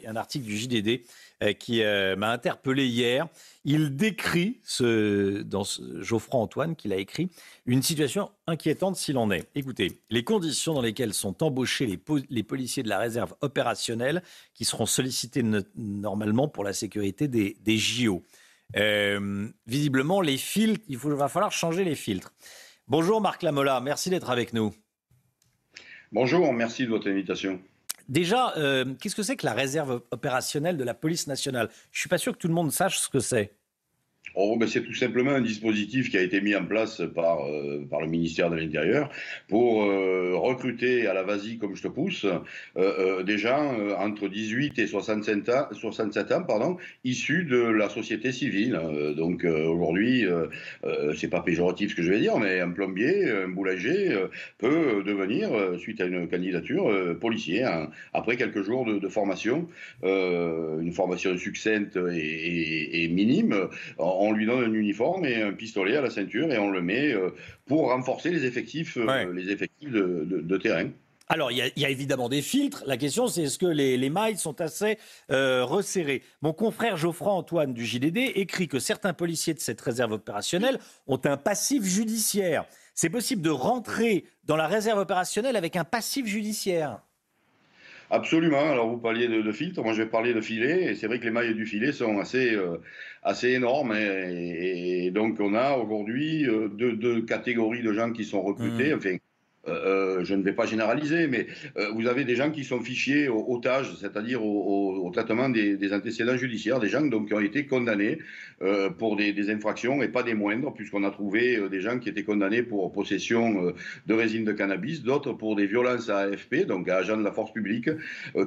un article du JDD qui m'a interpellé hier. Il décrit, Geoffroy Antoine qui l'a écrit, une situation inquiétante s'il en est. Écoutez, les conditions dans lesquelles sont embauchés les policiers de la réserve opérationnelle qui seront sollicités normalement pour la sécurité des JO. Visiblement, les filtres, va falloir changer les filtres. Bonjour Marc Lamola, merci d'être avec nous. Bonjour, merci de votre invitation. Déjà, qu'est-ce que c'est que la réserve opérationnelle de la police nationale ? Je ne suis pas sûr que tout le monde sache ce que c'est. C'est tout simplement un dispositif qui a été mis en place par le ministère de l'Intérieur pour recruter à la vas-y comme je te pousse des gens entre 18 et 67 ans, issus de la société civile. Donc aujourd'hui, c'est pas péjoratif ce que je vais dire, mais un plombier, un boulanger peut devenir, suite à une candidature, policier après quelques jours de formation, une formation succincte et minime. On lui donne un uniforme et un pistolet à la ceinture et on le met pour renforcer les effectifs, de terrain. Alors, il y a évidemment des filtres. La question, c'est est-ce que les mailles sont assez resserrées ? Mon confrère Geoffroy Antoine du JDD écrit que certains policiers de cette réserve opérationnelle ont un passif judiciaire. C'est possible de rentrer dans la réserve opérationnelle avec un passif judiciaire ? Absolument. Alors vous parliez de filtres, moi je vais parler de filets, et c'est vrai que les mailles du filet sont assez énormes, et donc on a aujourd'hui deux catégories de gens qui sont recrutés. Enfin, je ne vais pas généraliser, mais vous avez des gens qui sont fichés au TAJ, c'est-à-dire au traitement des antécédents judiciaires, des gens donc, qui ont été condamnés pour des infractions, et pas des moindres, puisqu'on a trouvé des gens qui étaient condamnés pour possession de résine de cannabis, d'autres pour des violences à AFP, donc à agents de la force publique,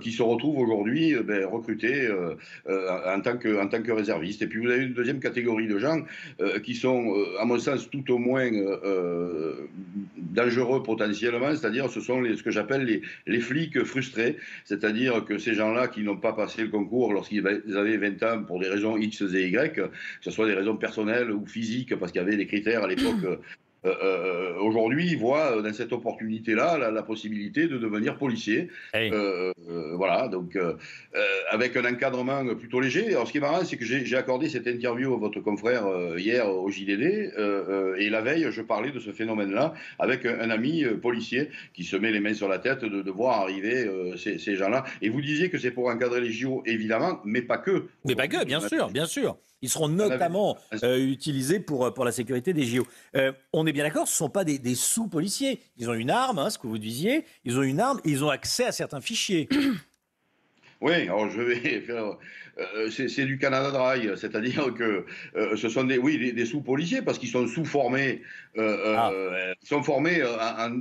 qui se retrouvent aujourd'hui recrutés en tant que réservistes. Et puis vous avez une deuxième catégorie de gens qui sont, à mon sens, tout au moins dangereux potentiellement, c'est-à-dire ce sont ce que j'appelle les flics frustrés, c'est-à-dire que ces gens-là qui n'ont pas passé le concours lorsqu'ils avaient 20 ans pour des raisons X et Y, que ce soit des raisons personnelles ou physiques, parce qu'il y avait des critères à l'époque. Aujourd'hui, ils voient dans cette opportunité-là la possibilité de devenir policier. Hey. Voilà, donc avec un encadrement plutôt léger. Alors, ce qui est marrant, c'est que j'ai accordé cette interview à votre confrère hier au JDD, et la veille, je parlais de ce phénomène-là avec un ami policier qui se met les mains sur la tête de voir arriver ces gens-là. Et vous disiez que c'est pour encadrer les JO, évidemment, mais pas que. Mais pas que, bien sûr, bien sûr. Ils seront notamment utilisés pour la sécurité des JO. On est bien d'accord, ce ne sont pas des sous-policiers. Ils ont une arme, ce que vous disiez, ils ont une arme et ils ont accès à certains fichiers. Oui, alors je vais faire. C'est du Canada Dry, c'est-à-dire que ce sont des sous-policiers parce qu'ils sont sous-formés. Ils sont formés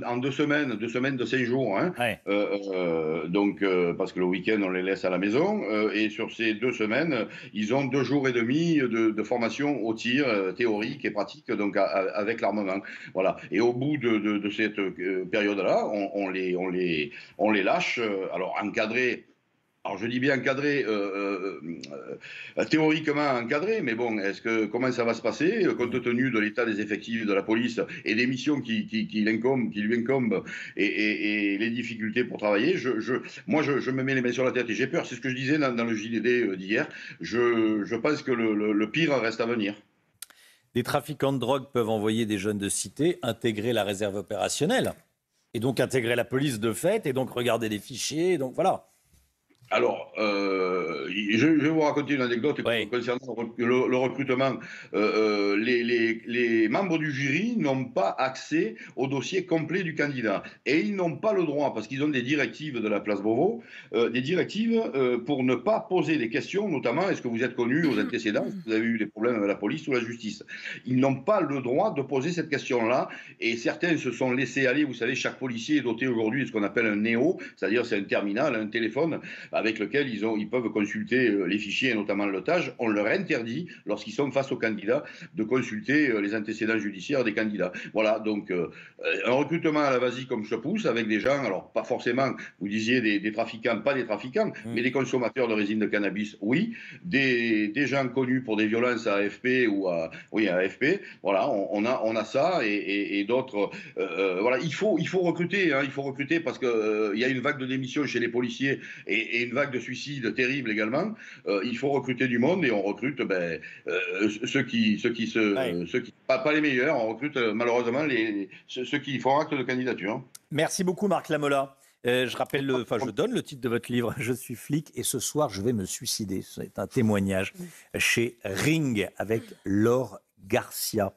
en 2 semaines, 2 semaines de 5 jours. Hein. Ouais. Donc, parce que le week-end, on les laisse à la maison. Et sur ces 2 semaines, ils ont 2 jours et demi de formation au tir théorique et pratique, donc avec l'armement. Voilà. Et au bout de cette période-là, on les lâche, alors encadrés. Alors je dis bien encadré, théoriquement encadré, mais bon, comment ça va se passer compte tenu de l'état des effectifs de la police et des missions qui lui incombent et les difficultés pour travailler. Moi, je me mets les mains sur la tête et j'ai peur. C'est ce que je disais dans le JDD d'hier. Je pense que le pire reste à venir. Des trafiquants de drogue peuvent envoyer des jeunes de cité intégrer la réserve opérationnelle et donc intégrer la police de fait et donc regarder les fichiers. Donc voilà. Alors, je vais vous raconter une anecdote concernant le recrutement. Les membres du jury n'ont pas accès au dossier complet du candidat. Et ils n'ont pas le droit, parce qu'ils ont des directives de la place Beauvau, des directives pour ne pas poser des questions, notamment, est-ce que vous êtes connu aux antécédents, est-ce que vous avez eu des problèmes avec la police ou la justice. Ils n'ont pas le droit de poser cette question-là. Et certains se sont laissés aller. Vous savez, chaque policier est doté aujourd'hui de ce qu'on appelle un néo, c'est-à-dire c'est un terminal, un téléphone, avec lequel ils peuvent consulter consulter les fichiers, et notamment l'otage. On leur interdit, lorsqu'ils sont face aux candidats, de consulter les antécédents judiciaires des candidats. Voilà, donc un recrutement à la vas-y comme je pousse, avec des gens, alors pas forcément, vous disiez des trafiquants, pas des trafiquants, mais des consommateurs de résine de cannabis, oui, des gens connus pour des violences à AFP ou à AFP, voilà, on a ça, et d'autres, voilà, il faut recruter, hein, il faut recruter parce qu'il y a une vague de démissions chez les policiers et une vague de suicides terrible également. Il faut recruter du monde, et on recrute pas les meilleurs, on recrute malheureusement ceux qui font acte de candidature. Merci beaucoup, Marc Lamola. Je donne le titre de votre livre, Je suis flic et ce soir je vais me suicider. C'est un témoignage chez Ring avec Laure Garcia.